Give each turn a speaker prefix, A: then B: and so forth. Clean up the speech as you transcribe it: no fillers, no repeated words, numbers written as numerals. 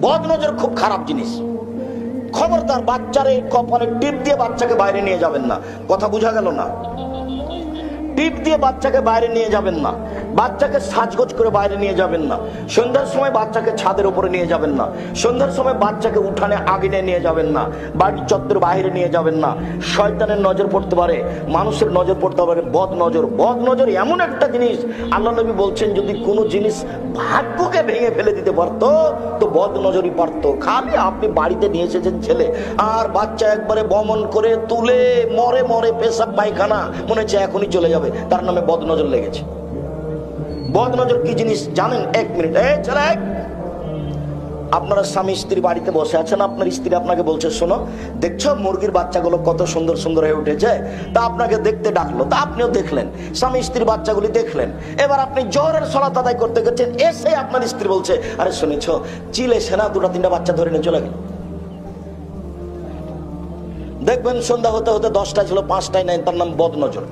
A: বদ নজর খুব খারাপ জিনিস। খবরদার বাচ্চারে কপালে টিপ দিয়ে বাচ্চাকে বাইরে নিয়ে যাবেন না। কথা বোঝা গেল না? টিপ দিয়ে বাচ্চাকে বাইরে নিয়ে যাবেন না, বাচ্চাকে সাজগোজ করে বাইরে নিয়ে যাবেন না, সন্ধ্যার সময় বাচ্চাকে ছাদের উপরে নিয়ে যাবেন না, সন্ধ্যার সময় বাচ্চাকে উঠানে আগুনে নিয়ে যাবেন না, বাড়ির চত্বর বাইরে নিয়ে যাবেন না। শয়তানের নজর পড়তে পারে, মানুষের নজর পড়তে পারে। বদ নজর, বদ নজর এমন একটা জিনিস, আল্লাহ নবী বলছেন যদি কোনো জিনিস ভাগ্যকে ভেঙে ফেলে দিতে পারতো তো বদ নজরই পারতো। খালি আপনি বাড়িতে নিয়ে এসেছেন ছেলে, আর বাচ্চা একবারে বমন করে তুলে মরে মরে পেশাব পায়খানা, মনে হচ্ছে এখনই চলে যাবে, তার নামে বদ নজর লেগেছে। বদ নজর কি জিনিস জানেন? এক মিনিট, এই ছেলে, আপনারা স্বামী স্ত্রী বাড়িতে বসে আছেন, আপনার স্ত্রী আপনাকে বলছে শোনো, দেখছো মুরগির বাচ্চাগুলো কত সুন্দর সুন্দর হয়ে উঠেছে, তা আপনাকে দেখতে ডাকলো, তা আপনিও দেখলেন, স্বামী স্ত্রী বাচ্চাগুলি দেখলেন। এবার আপনি জোহরের সালাত আদায় করতে গেছেন, এসে আপনার স্ত্রী বলছে আরে শুনেছ চিল এসে না দুটা তিনটা বাচ্চা ধরে নিয়ে চলে গেল। দেখবেন সন্ধ্যা হতে হতে 10টা ছিল 5টায় নাই, তার নাম বদ নজর।